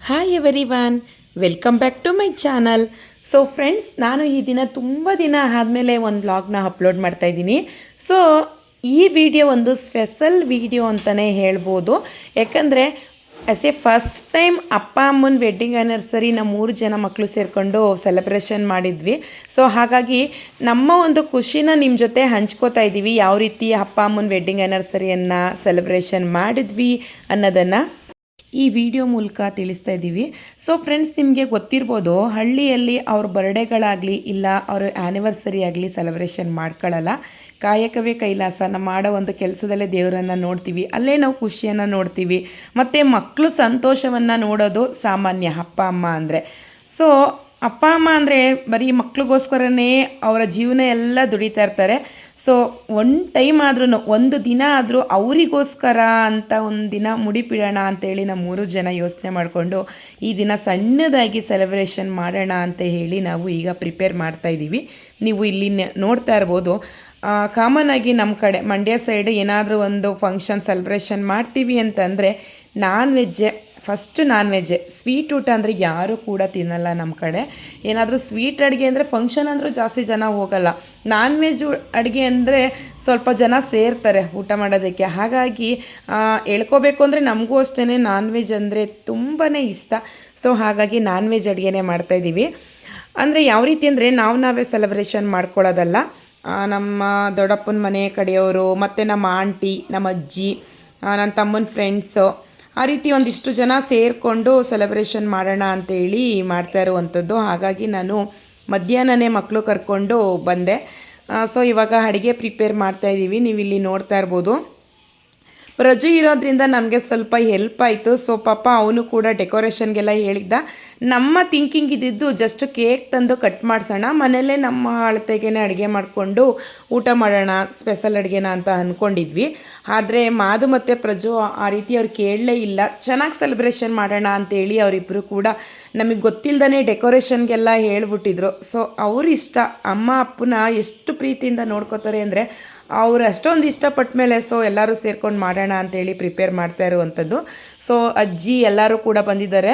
Hi everyone, welcome back to my channel. So friends, ನಾನು ಈ ದಿನ ತುಂಬ ದಿನ ಆದಮೇಲೆ ಒಂದು ವ್ಲಾಗ್ನ ಅಪ್ಲೋಡ್ ಮಾಡ್ತಾಯಿದ್ದೀನಿ. ಸೊ ಈ ವಿಡಿಯೋ ಒಂದು ಸ್ಪೆಷಲ್ ವಿಡಿಯೋ ಅಂತಲೇ ಹೇಳ್ಬೋದು. ಯಾಕಂದರೆ ಫಸ್ಟ್ ಟೈಮ್ ಅಪ್ಪ ಅಮ್ಮನ ವೆಡ್ಡಿಂಗ್ ಆ್ಯನಿವರ್ಸರಿ ನಮ್ಮ 3 ಜನ ಮಕ್ಕಳು ಸೇರಿಕೊಂಡು ಸೆಲೆಬ್ರೇಷನ್ ಮಾಡಿದ್ವಿ. ಸೊ ಹಾಗಾಗಿ ನಮ್ಮ ಒಂದು ಖುಷಿನ ನಿಮ್ಮ ಜೊತೆ ಹಂಚ್ಕೋತಾ ಇದ್ದೀವಿ. ಯಾವ ರೀತಿ ಅಪ್ಪ ಅಮ್ಮನ ವೆಡ್ಡಿಂಗ್ ಆ್ಯನಿವರ್ಸರಿಯನ್ನು ಸೆಲೆಬ್ರೇಷನ್ ಮಾಡಿದ್ವಿ ಅನ್ನೋದನ್ನು ಈ ವಿಡಿಯೋ ಮೂಲಕ ತಿಳಿಸ್ತಾ ಇದ್ದೀವಿ. ಸೊ ಫ್ರೆಂಡ್ಸ್, ನಿಮಗೆ ಗೊತ್ತಿರ್ಬೋದು, ಹಳ್ಳಿಯಲ್ಲಿ ಅವ್ರ ಬರ್ಡೇಗಳಾಗಲಿ ಇಲ್ಲ ಅವ್ರ ಆ್ಯನಿವರ್ಸರಿ ಆಗಲಿ ಸೆಲೆಬ್ರೇಷನ್ ಮಾಡ್ಕೊಳ್ಳಲ್ಲ. ಕಾಯಕವೇ ಕೈಲಾಸ. ನಾವು ಮಾಡೋ ಒಂದು ಕೆಲಸದಲ್ಲೇ ದೇವರನ್ನು ನೋಡ್ತೀವಿ, ಅಲ್ಲೇ ನಾವು ಖುಷಿಯನ್ನು ನೋಡ್ತೀವಿ. ಮತ್ತು ಮಕ್ಕಳು ಸಂತೋಷವನ್ನು ನೋಡೋದು ಸಾಮಾನ್ಯ ಅಪ್ಪ ಅಮ್ಮ ಅಂದರೆ. ಸೊ ಅಪ್ಪ ಅಮ್ಮ ಅಂದರೆ ಬರೀ ಮಕ್ಳಿಗೋಸ್ಕರನೇ ಅವರ ಜೀವನ ಎಲ್ಲ ದುಡಿತಾ ಇರ್ತಾರೆ. ಸೊ ಒಂದು ಟೈಮ್ ಆದ್ರೂ, ಒಂದು ದಿನ ಆದರೂ ಅವರಿಗೋಸ್ಕರ ಅಂತ ಒಂದು ದಿನ ಮುಡಿಪಿಡೋಣ ಅಂತೇಳಿ ನಾವು 3 ಜನ ಯೋಚನೆ ಮಾಡಿಕೊಂಡು ಈ ದಿನ ಸಣ್ಣದಾಗಿ ಸೆಲೆಬ್ರೇಷನ್ ಮಾಡೋಣ ಅಂತ ಹೇಳಿ ನಾವು ಈಗ ಪ್ರಿಪೇರ್ ಮಾಡ್ತಾಯಿದ್ದೀವಿ. ನೀವು ಇಲ್ಲಿ ನೋಡ್ತಾ ಇರ್ಬೋದು, ಕಾಮನ್ ಆಗಿ ನಮ್ಮ ಕಡೆ ಮಂಡ್ಯ ಸೈಡ್ ಏನಾದರೂ ಒಂದು ಫಂಕ್ಷನ್ ಸೆಲೆಬ್ರೇಷನ್ ಮಾಡ್ತೀವಿ ಅಂತಂದರೆ ಫಸ್ಟು ನಾನ್ ವೆಜ್ಜೆ. ಸ್ವೀಟ್ ಊಟ ಅಂದರೆ ಯಾರೂ ಕೂಡ ತಿನ್ನಲ್ಲ ನಮ್ಮ ಕಡೆ. ಏನಾದರೂ ಸ್ವೀಟ್ ಅಡುಗೆ ಅಂದರೆ ಫಂಕ್ಷನ್ ಅಂದರೂ ಜಾಸ್ತಿ ಜನ ಹೋಗಲ್ಲ. ನಾನ್ ವೆಜ್ ಅಡುಗೆ ಅಂದರೆ ಸ್ವಲ್ಪ ಜನ ಸೇರ್ತಾರೆ ಊಟ ಮಾಡೋದಕ್ಕೆ. ಹಾಗಾಗಿ ಹೇಳ್ಕೋಬೇಕು ಅಂದರೆ ನಮಗೂ ಅಷ್ಟೇ ನಾನ್ ವೆಜ್ ಅಂದರೆ ತುಂಬಾ ಇಷ್ಟ. ಸೊ ಹಾಗಾಗಿ ನಾನ್ ವೆಜ್ ಅಡುಗೆನೇ ಮಾಡ್ತಾಯಿದ್ದೀವಿ. ಅಂದರೆ ಯಾವ ರೀತಿ ಅಂದರೆ ನಾವೇ ಸೆಲೆಬ್ರೇಷನ್ ಮಾಡ್ಕೊಳ್ಳೋದಲ್ಲ. ನಮ್ಮ ದೊಡ್ಡಪ್ಪನ ಮನೆ ಕಡೆಯವರು ಮತ್ತು ನಮ್ಮ ಆಂಟಿ, ನಮ್ಮ ಅಜ್ಜಿ, ನನ್ನ ತಮ್ಮನ ಫ್ರೆಂಡ್ಸು, ಆ ರೀತಿ ಒಂದಿಷ್ಟು ಜನ ಸೇರಿಕೊಂಡು ಸೆಲೆಬ್ರೇಷನ್ ಮಾಡೋಣ ಅಂತೇಳಿ ಮಾಡ್ತಾ ಇರುವಂಥದ್ದು. ಹಾಗಾಗಿ ನಾನು ಮಧ್ಯಾಹ್ನನೇ ಮಕ್ಕಳು ಕರ್ಕೊಂಡು ಬಂದೆ. ಸೊ ಇವಾಗ ಅಡುಗೆ ಪ್ರಿಪೇರ್ ಮಾಡ್ತಾಯಿದ್ದೀವಿ. ನೀವು ಇಲ್ಲಿ ನೋಡ್ತಾ ಇರ್ಬೋದು. ಪ್ರಜು ಇರೋದ್ರಿಂದ ನಮಗೆ ಸ್ವಲ್ಪ ಹೆಲ್ಪ್ ಆಯಿತು. ಸೊ ಪಾಪ ಅವನು ಕೂಡ ಡೆಕೋರೇಷನ್ಗೆಲ್ಲ ಹೇಳಿದ್ದ. ನಮ್ಮ ಥಿಂಕಿಂಗ್ ಇದ್ದಿದ್ದು ಜಸ್ಟ್ ಕೇಕ್ ತಂದು ಕಟ್ ಮಾಡಿಸೋಣ, ಮನೆಯಲ್ಲೇ ನಮ್ಮ ಅಳತೆಗೇ ಅಡುಗೆ ಮಾಡಿಕೊಂಡು ಊಟ ಮಾಡೋಣ, ಸ್ಪೆಷಲ್ ಅಡುಗೆನ ಅಂತ ಅಂದ್ಕೊಂಡಿದ್ವಿ. ಆದರೆ ಮಾದು ಮತ್ತು ಪ್ರಜು ಆ ರೀತಿ ಅವ್ರು ಕೇಳಲೇ ಇಲ್ಲ. ಚೆನ್ನಾಗಿ ಸೆಲೆಬ್ರೇಷನ್ ಮಾಡೋಣ ಅಂತೇಳಿ ಅವರಿಬ್ಬರು ಕೂಡ ನಮಗೆ ಗೊತ್ತಿಲ್ಲದೇ ಡೆಕೋರೇಷನ್ಗೆಲ್ಲ ಹೇಳ್ಬಿಟ್ಟಿದ್ರು. ಸೊ ಅವ್ರ ಇಷ್ಟ. ಅಮ್ಮ ಅಪ್ಪನ ಎಷ್ಟು ಪ್ರೀತಿಯಿಂದ ನೋಡ್ಕೋತಾರೆ ಅಂದರೆ ಅವರು ಅಷ್ಟೊಂದು ಇಷ್ಟಪಟ್ಟ ಮೇಲೆ ಸೊ ಎಲ್ಲರೂ ಸೇರ್ಕೊಂಡು ಮಾಡೋಣ ಅಂತೇಳಿ ಪ್ರಿಪೇರ್ ಮಾಡ್ತಾ ಇರುವಂಥದ್ದು. ಸೊ ಅಜ್ಜಿ ಎಲ್ಲರೂ ಕೂಡ ಬಂದಿದ್ದಾರೆ.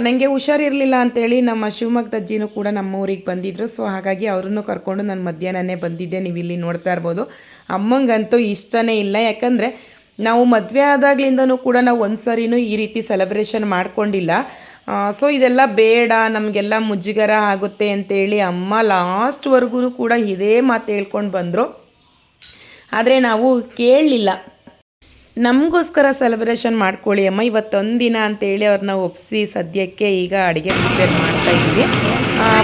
ನನಗೆ ಹುಷಾರಿರಲಿಲ್ಲ ಅಂತೇಳಿ ನಮ್ಮ ಶಿವಮೊಗ್ಗದ ಅಜ್ಜಿನೂ ಕೂಡ ನಮ್ಮ ಊರಿಗೆ ಬಂದಿದ್ದರು. ಸೊ ಹಾಗಾಗಿ ಅವರನ್ನು ಕರ್ಕೊಂಡು ನಾನು ಮಧ್ಯಾಹ್ನನೇ ಬಂದಿದ್ದೆ. ನೀವು ಇಲ್ಲಿ ನೋಡ್ತಾ ಇರ್ಬೋದು. ಅಮ್ಮಂಗಂತೂ ಇಷ್ಟನೇ ಇಲ್ಲ. ಯಾಕಂದರೆ ನಾವು ಮದುವೆ ಆದಾಗ್ಲಿಂದನೂ ಕೂಡ ನಾವು ಒಂದು ಸರಿನೂ ಈ ರೀತಿ ಸೆಲೆಬ್ರೇಷನ್ ಮಾಡ್ಕೊಂಡಿಲ್ಲ. ಸೊ ಇದೆಲ್ಲ ಬೇಡ, ನಮಗೆಲ್ಲ ಮುಜುಗರ ಆಗುತ್ತೆ ಅಂತೇಳಿ ಅಮ್ಮ ಲಾಸ್ಟ್ವರೆಗೂ ಕೂಡ ಇದೇ ಮಾತು ಹೇಳ್ಕೊಂಡು ಬಂದರು. ಆದರೆ ನಾವು ಕೇಳಲಿಲ್ಲ. ನಮಗೋಸ್ಕರ ಸೆಲೆಬ್ರೇಷನ್ ಮಾಡ್ಕೊಳ್ಳಿ ಅಮ್ಮ ಇವತ್ತೊಂದು ದಿನ ಅಂತೇಳಿ ಅವ್ರನ್ನ ಒಪ್ಪಿಸಿ ಸದ್ಯಕ್ಕೆ ಈಗ ಅಡುಗೆ ಪ್ರಿಪೇರ್ ಮಾಡ್ತಾಯಿದ್ವಿ.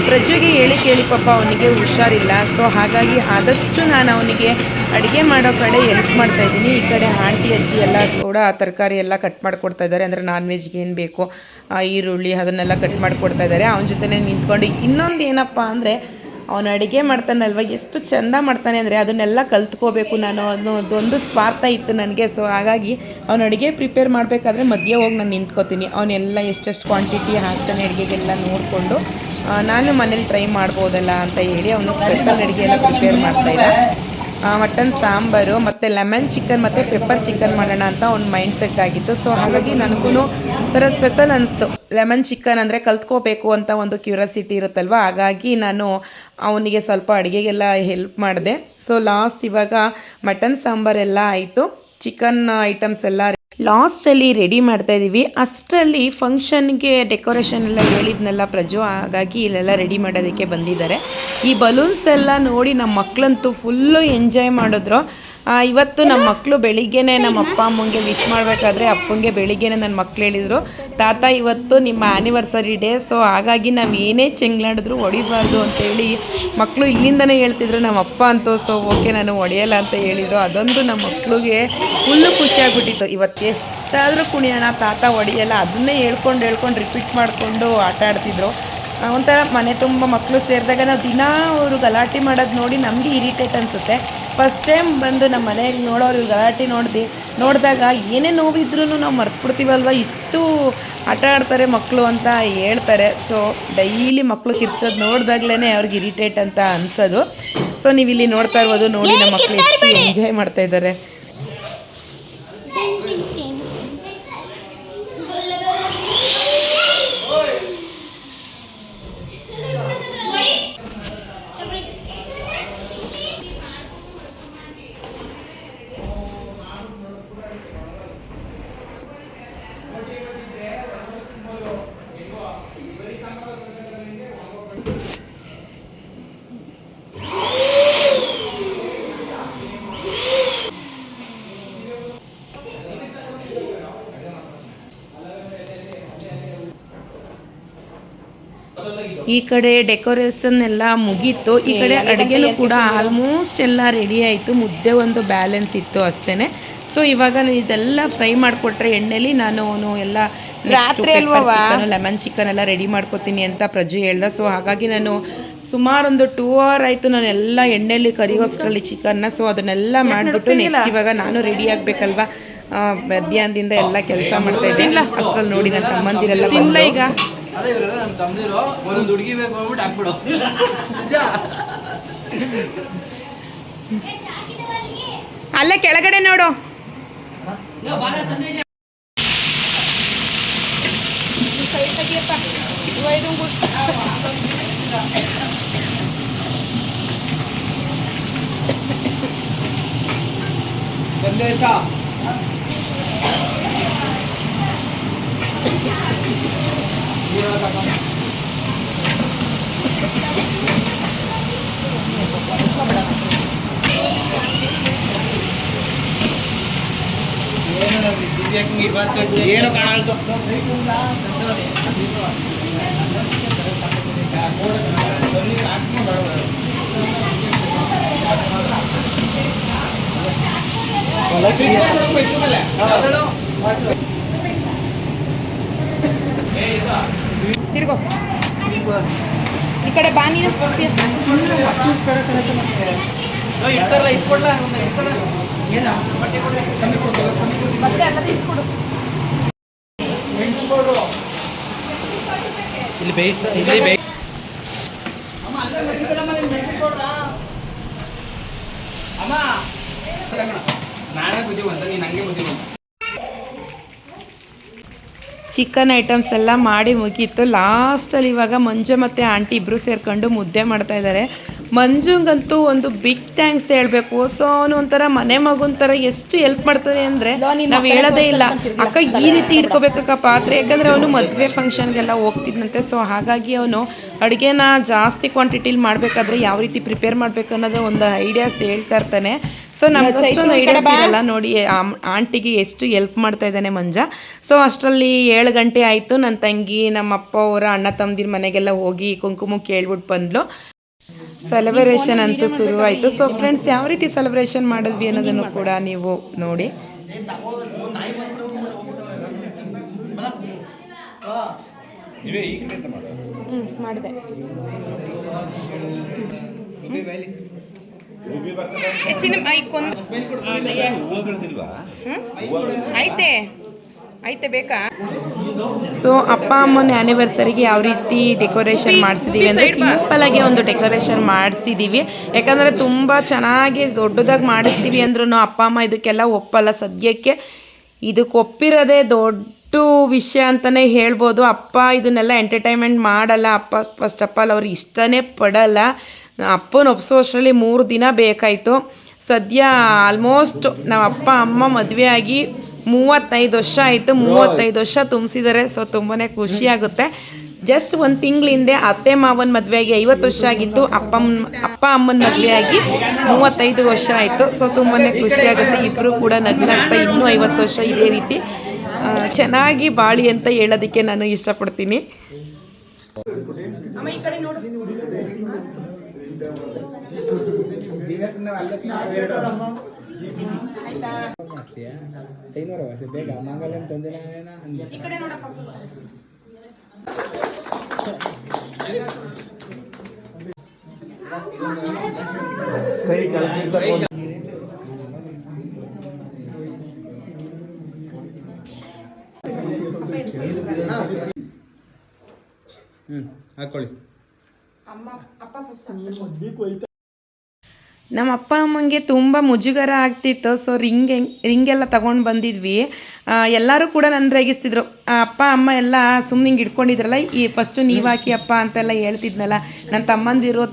ಪ್ರಜುಗೆ ಕೇಳಿ ಪಾಪ ಅವನಿಗೆ ಹುಷಾರಿಲ್ಲ. ಸೊ ಹಾಗಾಗಿ ಆದಷ್ಟು ನಾನು ಅವನಿಗೆ ಅಡುಗೆ ಮಾಡೋ ಕಡೆ ಹೆಲ್ಪ್ ಮಾಡ್ತಾಯಿದ್ದೀನಿ. ಈ ಕಡೆ ಆಂಟಿ ಅಜ್ಜಿ ಎಲ್ಲ ಕೂಡ ತರಕಾರಿ ಎಲ್ಲ ಕಟ್ ಮಾಡಿಕೊಡ್ತಾ ಇದ್ದಾರೆ. ಅಂದರೆ ನಾನ್ ವೆಜ್ಗೆ ಏನು ಬೇಕು ಈರುಳ್ಳಿ ಅದನ್ನೆಲ್ಲ ಕಟ್ ಮಾಡಿಕೊಡ್ತಾ ಇದ್ದಾರೆ. ಅವನ ಜೊತೆನೇ ನಿಂತ್ಕೊಂಡು ಇನ್ನೊಂದು ಏನಪ್ಪ ಅಂದರೆ ಅವನು ಅಡುಗೆ ಮಾಡ್ತಾನಲ್ವ, ಎಷ್ಟು ಚೆಂದ ಮಾಡ್ತಾನೆ ಅಂದರೆ ಅದನ್ನೆಲ್ಲ ಕಲ್ತ್ಕೋಬೇಕು ನಾನು ಅನ್ನೋದೊಂದು ಸ್ವಾರ್ಥ ಇತ್ತು ನನಗೆ. ಸೊ ಹಾಗಾಗಿ ಅವನು ಅಡುಗೆ ಪ್ರಿಪೇರ್ ಮಾಡಬೇಕಾದ್ರೆ ಮಧ್ಯೆ ಹೋಗಿ ನಾನು ನಿಂತ್ಕೋತೀನಿ. ಅವನೆಲ್ಲ ಎಷ್ಟೆಷ್ಟು ಕ್ವಾಂಟಿಟಿ ಹಾಕ್ತಾನೆ ಅಡುಗೆಗೆಲ್ಲ ನೋಡಿಕೊಂಡು ನಾನು ಮನೇಲಿ ಟ್ರೈ ಮಾಡ್ಬೋದಲ್ಲ ಅಂತ ಹೇಳಿ ಅವನು ಸ್ಪೆಷಲ್ ಅಡುಗೆ ಎಲ್ಲ ಪ್ರಿಪೇರ್ ಮಾಡ್ತಾಯಿದ್ದ. ಮಟನ್ ಸಾಂಬಾರು ಮತ್ತು ಲೆಮನ್ ಚಿಕನ್ ಮತ್ತು ಪೆಪ್ಪರ್ ಚಿಕನ್ ಮಾಡೋಣ ಅಂತ ಅವ್ನ ಮೈಂಡ್ ಸೆಟ್ ಆಗಿತ್ತು. ಸೊ ಹಾಗಾಗಿ ನನಗೂ ಥರ ಸ್ಪೆಷಲ್ ಅನಿಸ್ತು. ಲೆಮನ್ ಚಿಕನ್ ಅಂದರೆ ಕಲ್ತ್ಕೋಬೇಕು ಅಂತ ಒಂದು ಕ್ಯೂರಿಯಾಸಿಟಿ ಇರುತ್ತಲ್ವ. ಹಾಗಾಗಿ ನಾನು ಅವನಿಗೆ ಸ್ವಲ್ಪ ಅಡುಗೆಗೆಲ್ಲ ಹೆಲ್ಪ್ ಮಾಡಿದೆ. ಸೊ ಲಾಸ್ಟ್ ಇವಾಗ ಮಟನ್ ಸಾಂಬಾರೆಲ್ಲ ಆಯಿತು. ಚಿಕನ್ ಐಟಮ್ಸ್ ಎಲ್ಲ ಲಾಸ್ಟಲ್ಲಿ ರೆಡಿ ಮಾಡ್ತಾಯಿದ್ದೀವಿ. ಅಷ್ಟರಲ್ಲಿ ಫಂಕ್ಷನ್ಗೆ ಡೆಕೋರೇಷನ್ ಎಲ್ಲ ಹೇಳಿದ್ನೆಲ್ಲ ಪ್ರಜು, ಹಾಗಾಗಿ ಇಲ್ಲೆಲ್ಲ ರೆಡಿ ಮಾಡೋದಕ್ಕೆ ಬಂದಿದ್ದಾರೆ. ಈ ಬಲೂನ್ಸ್ ಎಲ್ಲ ನೋಡಿ ನಮ್ಮ ಮಕ್ಕಳಂತೂ ಫುಲ್ಲು ಎಂಜಾಯ್ ಮಾಡಿದ್ರು. ಇವತ್ತು ನಮ್ಮ ಮಕ್ಕಳು ಬೆಳಿಗ್ಗೆನೇ ನಮ್ಮ ಅಪ್ಪ ಅಮ್ಮಂಗೆ ವಿಶ್ ಮಾಡಬೇಕಾದ್ರೆ ಅಪ್ಪಂಗೆ ಬೆಳಿಗ್ಗೆನೇ ನನ್ನ ಮಕ್ಳು ಹೇಳಿದರು, ತಾತ ಇವತ್ತು ನಿಮ್ಮ ಆ್ಯನಿವರ್ಸರಿ ಡೇ, ಸೊ ಹಾಗಾಗಿ ನಾವು ಏನೇ ಚೆಂಗ್ಲಾಡಿದ್ರು ಹೊಡಿಬಾರ್ದು ಅಂತೇಳಿ ಮಕ್ಕಳು ಇಲ್ಲಿಂದನೇ ಹೇಳ್ತಿದ್ರು. ನಮ್ಮ ಅಪ್ಪ ಅಂತೂ ಸೊ ಓಕೆ ನಾನು ಹೊಡೆಯಲ್ಲ ಅಂತ ಹೇಳಿದರು. ಅದೊಂದು ನಮ್ಮ ಮಕ್ಕಳಿಗೆ ಫುಲ್ಲು ಖುಷಿಯಾಗ್ಬಿಟ್ಟಿತ್ತು. ಇವತ್ತು ಎಷ್ಟಾದರೂ ಕುಣಿಯೋಣ ತಾತ ಹೊಡೆಯಲ್ಲ ಅದನ್ನೇ ಹೇಳ್ಕೊಂಡು ರಿಪೀಟ್ ಮಾಡಿಕೊಂಡು ಆಟ ಆಡ್ತಿದ್ರು. ಒಂಥರ ಮನೆ ತುಂಬ ಮಕ್ಕಳು ಸೇರಿದಾಗ ನಾವು ದಿನ ಅವರು ಗಲಾಟೆ ಮಾಡೋದು ನೋಡಿ ನಮಗೆ ಇರಿಟೇಟ್ ಅನಿಸುತ್ತೆ. ಫಸ್ಟ್ ಟೈಮ್ ಬಂದು ನಮ್ಮ ಮನೆಯಲ್ಲಿ ನೋಡೋರು ಗಲಾಟೆ ನೋಡಿದಾಗ ಏನೇ ನೋವಿದ್ರೂ ನಾವು ಮರ್ತ್ಬಿಡ್ತೀವಲ್ವ, ಇಷ್ಟು ಆಟ ಆಡ್ತಾರೆ ಮಕ್ಕಳು ಅಂತ ಹೇಳ್ತಾರೆ. ಸೊ ಡೈಲಿ ಮಕ್ಕಳು ಕಿರ್ಚೋದು ನೋಡಿದಾಗ್ಲೇ ಅವ್ರಿಗೆ ಇರಿಟೇಟ್ ಅಂತ ಅನಿಸೋದು. ಸೊ ನೀವು ಇಲ್ಲಿ ನೋಡ್ತಾ ಇರ್ಬೋದು, ನೋಡಿ ನಮ್ಮ ಮಕ್ಕಳು ಎಷ್ಟು ಎಂಜಾಯ್ ಮಾಡ್ತಾಯಿದ್ದಾರೆ. ಈ ಕಡೆ ಡೆಕೋರೇಷನ್ ಎಲ್ಲ ಮುಗೀತು. ಈ ಕಡೆ ಅಡುಗೆನೂ ಕೂಡ ಆಲ್ಮೋಸ್ಟ್ ಎಲ್ಲ ರೆಡಿ ಆಯಿತು. ಮುದ್ದೆ ಒಂದು ಬ್ಯಾಲೆನ್ಸ್ ಇತ್ತು ಅಷ್ಟೇ. ಸೊ ಇವಾಗ ಇದೆಲ್ಲ ಫ್ರೈ ಮಾಡಿಕೊಟ್ರೆ ಎಣ್ಣೆಲಿ ನಾನು ಎಲ್ಲ ಚಿಕನ್ ಲೆಮನ್ ಚಿಕನ್ ಎಲ್ಲ ರೆಡಿ ಮಾಡ್ಕೊತೀನಿ ಅಂತ ಪ್ರಜು ಹೇಳ್ದ. ಸೊ ಹಾಗಾಗಿ ನಾನು ಸುಮಾರು ಒಂದು 2 hour ಆಯಿತು ನಾನು ಎಲ್ಲ ಎಣ್ಣೆಯಲ್ಲಿ ಕರಿಗೋಸ್ಕರಲ್ಲಿ ಚಿಕನ್ನ. ಸೊ ಅದನ್ನೆಲ್ಲ ಮಾಡಿಬಿಟ್ಟು ನೆಕ್ಸ್ಟ್ ಇವಾಗ ನಾನು ರೆಡಿ ಆಗಬೇಕಲ್ವಾ, ಮಧ್ಯಾಹ್ನದಿಂದ ಎಲ್ಲ ಕೆಲಸ ಮಾಡ್ತಾ ಇದ್ದೆ. ಅಷ್ಟರಲ್ಲಿ ನೋಡಿ ನನ್ನ ತಮ್ಮಂದಿರೆಲ್ಲ ಬಂದ. ಈಗ ಅಲ್ಲೇ ಕೆಳಗಡೆ ನೋಡು. ಏನು ಕಾಣಲ್ತು. ತಿರ್ಗೋ ಈ ಕಡೆ ಬಾನಿ ಇರ್ತಾರಲ್ಲ ಇಟ್ಕೊಡ್ಲ ಮತ್ತೆ ಎಲ್ಲ ಇಟ್ಕೊಡು. ಇಲ್ಲಿ ಬೇಯಿಸ್ತಾ ಇಲ್ಲಿ ಬೇಯಿ ಅಮ್ಮ ನಾನೇ ಬುದ್ಧಿವಂತ ನೀನು ಹಂಗೆ ಬುದ್ಧಿವಂತ. ಚಿಕನ್ ಐಟಮ್ಸ್ ಎಲ್ಲ ಮಾಡಿ ಮುಗೀತು. ಲಾಸ್ಟಲ್ಲಿ ಇವಾಗ ಮಂಜು ಮತ್ತು ಆಂಟಿ ಇಬ್ಬರು ಸೇರ್ಕೊಂಡು ಮುದ್ದೆ ಮಾಡ್ತಾ ಇದ್ದಾರೆ. ಮಂಜುಂಗಂತೂ ಒಂದು ಬಿಗ್ ಥ್ಯಾಂಕ್ಸ್ ಹೇಳಬೇಕು. ಸೊ ಅವನು ಒಂಥರ ಮನೆ ಮಗುನ ಥರ ಎಷ್ಟು ಹೆಲ್ಪ್ ಮಾಡ್ತಾರೆ ಅಂದರೆ ನಾವು ಹೇಳೋದೇ ಇಲ್ಲ. ಅಕ್ಕ ಈ ರೀತಿ ಇಟ್ಕೋಬೇಕಕ್ಕ ಪಾತ್ರೆ, ಯಾಕಂದರೆ ಅವನು ಮದುವೆ ಫಂಕ್ಷನ್ಗೆಲ್ಲ ಹೋಗ್ತಿದ್ದಂತೆ. ಸೊ ಹಾಗಾಗಿ ಅವನು ಅಡುಗೆನ ಜಾಸ್ತಿ ಕ್ವಾಂಟಿಟಿಲಿ ಮಾಡಬೇಕಾದ್ರೆ ಯಾವ ರೀತಿ ಪ್ರಿಪೇರ್ ಮಾಡಬೇಕು ಅನ್ನೋದು ಒಂದು ಐಡಿಯಾಸ್ ಹೇಳ್ತಾ ಇರ್ತಾನೆ. ಸೊ ನಮ್ಗೆ ಅಷ್ಟೊಂದು ಐಡಿಯಾಸ್ ಇರಲ್ಲ. ನೋಡಿ ಆಂಟಿಗೆ ಎಷ್ಟು ಹೆಲ್ಪ್ ಮಾಡ್ತಾ ಇದ್ದಾನೆ ಮಂಜ. ಸೊ ಅಷ್ಟರಲ್ಲಿ 7 ಗಂಟೆ ಆಯಿತು. ನನ್ನ ತಂಗಿ ನಮ್ಮಪ್ಪ ಅವರ ಅಣ್ಣ ತಮ್ಮದಿರ ಮನೆಗೆಲ್ಲ ಹೋಗಿ ಕುಂಕುಮ ಕೇಳ್ಬಿಟ್ಟು ಬಂದ್ಲು. ಸೆಲೆಬ್ರೇಷನ್ ಅಂತೂ ಶುರುವಾಯಿತು. ಸೊ ಫ್ರೆಂಡ್ಸ್, ಯಾವ ರೀತಿ ಸೆಲೆಬ್ರೇಷನ್ ಮಾಡಿದ್ವಿ ಅನ್ನೋದನ್ನು ಕೂಡ ನೀವು ನೋಡಿ. ಮಾಡಿದೆ ಐತೆ ಐತೆ ಬೇಕಾ. ಸೊ ಅಪ್ಪ ಅಮ್ಮನ ಆ್ಯನಿವರ್ಸರಿಗೆ ಯಾವ ರೀತಿ ಡೆಕೋರೇಷನ್ ಮಾಡಿಸಿದ್ದೀವಿ ಅಂದರೆ ಸಿಂಪಲಾಗಿ ಒಂದು ಡೆಕೋರೇಷನ್ ಮಾಡಿಸಿದ್ದೀವಿ. ಯಾಕಂದರೆ ತುಂಬ ಚೆನ್ನಾಗಿ ದೊಡ್ಡದಾಗಿ ಮಾಡಿಸ್ತೀವಿ ಅಂದ್ರೂ ಅಪ್ಪ ಅಮ್ಮ ಇದಕ್ಕೆಲ್ಲ ಒಪ್ಪಲ್ಲ. ಸದ್ಯಕ್ಕೆ ಇದಕ್ಕೆ ಒಪ್ಪಿರೋದೇ ದೊಡ್ಡ ವಿಷಯ ಅಂತಲೇ ಹೇಳ್ಬೋದು. ಅಪ್ಪ ಇದನ್ನೆಲ್ಲ ಎಂಟರ್ಟೈನ್ಮೆಂಟ್ ಮಾಡಲ್ಲ. ಅಪ್ಪ ಫಸ್ಟ್ ಆಫ್ ಆಲ್ ಅವ್ರು ಇಷ್ಟನೇ ಪಡಲ್ಲ. ಅಪ್ಪನ ಒಪ್ಸೋ ಅಷ್ಟರಲ್ಲಿ 3 ದಿನ ಬೇಕಾಯಿತು. ಸದ್ಯ ಆಲ್ಮೋಸ್ಟ್ ನಾವು ಅಪ್ಪ ಅಮ್ಮ ಮದುವೆ ಆಗಿ 35 ವರ್ಷ ಆಯಿತು. 35 ವರ್ಷ ತುಂಬಿಸಿದ್ದಾರೆ. ಸೊ ತುಂಬಾ ಖುಷಿಯಾಗುತ್ತೆ. ಜಸ್ಟ್ 1 ತಿಂಗಳ ಹಿಂದೆ ಅತ್ತೆ ಮಾವನ ಮದುವೆಯಾಗಿ 50 ವರ್ಷ ಆಗಿತ್ತು. ಅಪ್ಪ ಅಮ್ಮನ ಮದುವೆಯಾಗಿ 35 ವರ್ಷ ಆಯಿತು. ಸೊ ತುಂಬಾ ಖುಷಿಯಾಗುತ್ತೆ. ಇಬ್ಬರು ಕೂಡ ನಗ್ನಾಗ್ತಾ ಇನ್ನೂ 50 ವರ್ಷ ಇದೇ ರೀತಿ ಚೆನ್ನಾಗಿ ಬಾಳಿ ಅಂತ ಹೇಳೋದಕ್ಕೆ ನಾನು ಇಷ್ಟಪಡ್ತೀನಿ. ಬೇಗ ಮಂಗಲ ತಂದಿನ ಹಾಕೊಳ್ಳಿ. ನಮ್ಮ ಅಪ್ಪ ಅಮ್ಮಂಗೆ ತುಂಬ ಮುಜುಗರ ಆಗ್ತಿತ್ತು. ಸೊ ರಿಂಗೆಲ್ಲ ತೊಗೊಂಡು ಬಂದಿದ್ವಿ. ಎಲ್ಲರೂ ಕೂಡ ನನ್ನ ರೇಗಿಸ್ತಿದ್ರು. ಅಪ್ಪ ಅಮ್ಮ ಎಲ್ಲ ಸುಮ್ಮನೆ ಹಿಂಗೆ ಇಟ್ಕೊಂಡಿದ್ರಲ್ಲ, ಈ ಫಸ್ಟು ನೀವು ಹಾಕಿ ಅಪ್ಪ ಅಂತೆಲ್ಲ ಹೇಳ್ತಿದ್ನಲ್ಲ. ನನ್ನ ತಮ್ಮಂದಿರು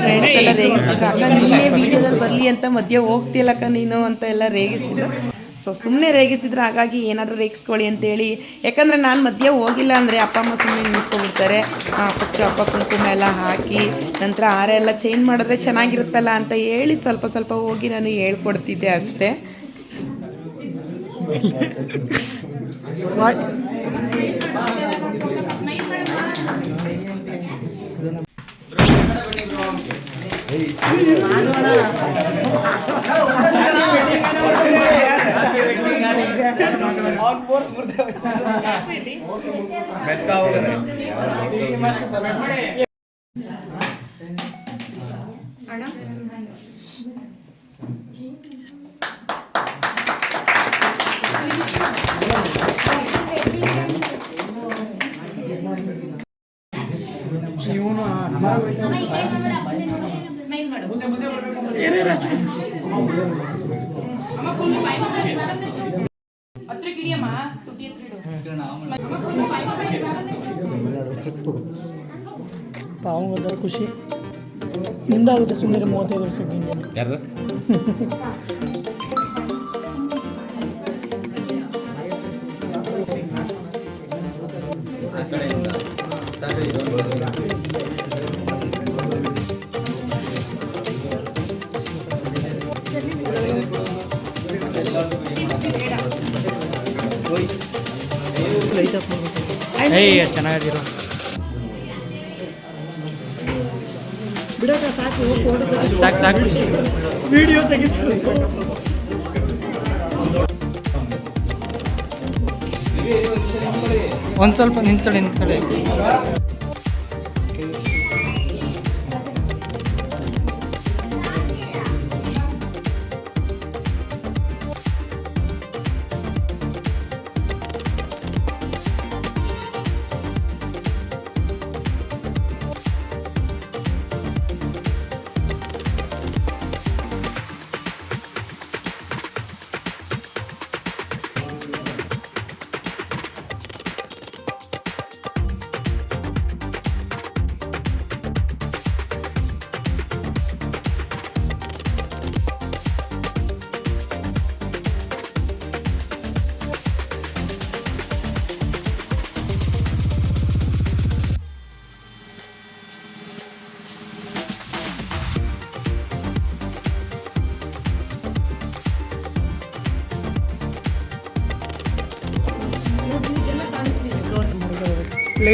ಫ್ರೆಂಡ್ಸ್ ಎಲ್ಲ ರೇಗಿಸ್ತಿದ್ರು. ಅಕ್ಕ ನೀನೇ ವೀಡಿಯೋದಲ್ಲಿ ಬರಲಿ ಅಂತ ಮಧ್ಯೆ ಹೋಗ್ತಿಲ್ಲಕ್ಕ ನೀನು ಅಂತ ಎಲ್ಲ ರೇಗಿಸ್ತಿದ್ರು. ಸೊ ಸುಮ್ಮನೆ ರೇಗಿಸ್ತಿದ್ರೆ, ಹಾಗಾಗಿ ಏನಾದರೂ ರೇಗಿಸ್ಕೊಳ್ಳಿ ಅಂತೇಳಿ. ಯಾಕಂದರೆ ನಾನು ಮಧ್ಯೆ ಹೋಗಿಲ್ಲ ಅಂದರೆ ಅಪ್ಪ ಅಮ್ಮ ಸುಮ್ಮನೆ ನಿಂತ್ಕೊಂಡ್ಬಿಡ್ತಾರೆ. ಫಸ್ಟು ಹಬ್ಬ ಕುಂಕುಮ ಎಲ್ಲ ಹಾಕಿ ನಂತರ ಹಾರ ಎಲ್ಲ ಚೇಂಜ್ ಮಾಡಿದ್ರೆ ಚೆನ್ನಾಗಿರುತ್ತಲ್ಲ ಅಂತ ಹೇಳಿ ಸ್ವಲ್ಪ ಸ್ವಲ್ಪ ಹೋಗಿ ನಾನು ಹೇಳ್ಕೊಡ್ತಿದ್ದೆ ಅಷ್ಟೇ. ಪಾವು ಒಂಥರ ಖುಷಿ ನಿಂದಾಗುತ್ತೆ. ಸುಮ್ಮನೆ 35 ವರ್ಷಕ್ಕೆ ಯಾರ್ದು ಚೆನ್ನಾಗಿರೋ ಬಿಡೋಕೆ ಸಾಕು. ಫೋಟೋ ಸಾಕು ಸಾಕು. ವಿಡಿಯೋ ತೆಗಿತಾರೆ. ಒಂದು ಸ್ವಲ್ಪ ನಿಂತ್ಕೊಳ್ಳಿ.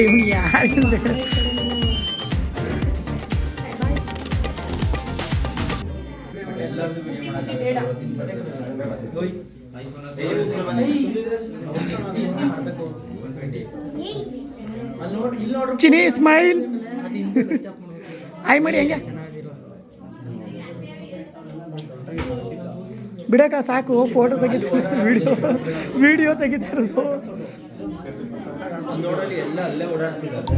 ಇವನು ಯಾರು ಚಿನಿ ಸ್ಮೈಲ್ ಆಯ್ ಮಾಡಿ ಹೆಂಗೆ ಬಿಡಕ ಸಾಕು. ಫೋಟೋ ತೆಗಿತಿರೋದು, ವಿಡಿಯೋ ತೆಗಿತಿರೋದು. ಎಲ್ಲ ಅಲ್ಲೇ ಓಡಾಡ್ತಿದ್ದಾರೆ.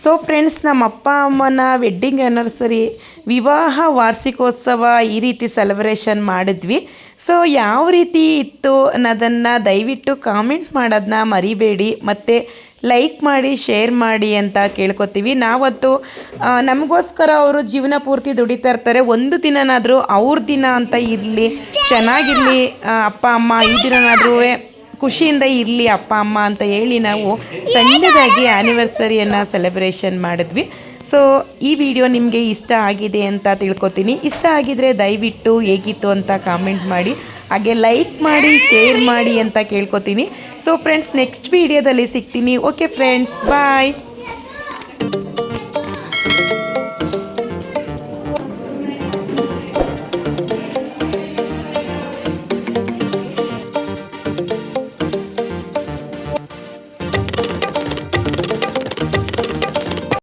ಸೊ ಫ್ರೆಂಡ್ಸ್, ನಮ್ಮ ಅಪ್ಪ ಅಮ್ಮನ ವೆಡ್ಡಿಂಗ್ ಆ್ಯನಿವರ್ಸರಿ, ವಿವಾಹ ವಾರ್ಷಿಕೋತ್ಸವ ಈ ರೀತಿ ಸೆಲೆಬ್ರೇಷನ್ ಮಾಡಿದ್ವಿ. ಸೊ ಯಾವ ರೀತಿ ಇತ್ತು ಅನ್ನೋದನ್ನು ದಯವಿಟ್ಟು ಕಾಮೆಂಟ್ ಮಾಡೋದನ್ನ ಮರಿಬೇಡಿ, ಮತ್ತು ಲೈಕ್ ಮಾಡಿ, ಶೇರ್ ಮಾಡಿ ಅಂತ ಕೇಳ್ಕೊತೀವಿ. ನಾವತ್ತು ನಮಗೋಸ್ಕರ ಅವರು ಜೀವನ ಪೂರ್ತಿ ದುಡಿತಾ ಇರ್ತಾರೆ, ಒಂದು ದಿನನಾದರೂ ಅವ್ರ ದಿನ ಅಂತ ಇರಲಿ, ಚೆನ್ನಾಗಿರಲಿ ಅಪ್ಪ ಅಮ್ಮ, ಈ ದಿನನಾದರೂ ಖುಷಿಯಿಂದ ಇರಲಿ ಅಪ್ಪ ಅಮ್ಮ ಅಂತ ಹೇಳಿ ನಾವು ಸಣ್ಣದಾಗಿ ಆ್ಯನಿವರ್ಸರಿಯನ್ನು ಸೆಲೆಬ್ರೇಷನ್ ಮಾಡಿದ್ವಿ. ಸೊ ಈ ವಿಡಿಯೋ ನಿಮಗೆ ಇಷ್ಟ ಆಗಿದೆ ಅಂತ ತಿಳ್ಕೊತೀನಿ. ಇಷ್ಟ ಆಗಿದರೆ ದಯವಿಟ್ಟು ಹೇಗಿತ್ತು ಅಂತ ಕಾಮೆಂಟ್ ಮಾಡಿ, ಹಾಗೆ ಲೈಕ್ ಮಾಡಿ, ಶೇರ್ ಮಾಡಿ ಅಂತ ಕೇಳ್ಕೊತೀನಿ. ಸೊ ಫ್ರೆಂಡ್ಸ್, ನೆಕ್ಸ್ಟ್ ವಿಡಿಯೋದಲ್ಲಿ ಸಿಗ್ತೀನಿ. ಓಕೆ ಫ್ರೆಂಡ್ಸ್, ಬಾಯ್.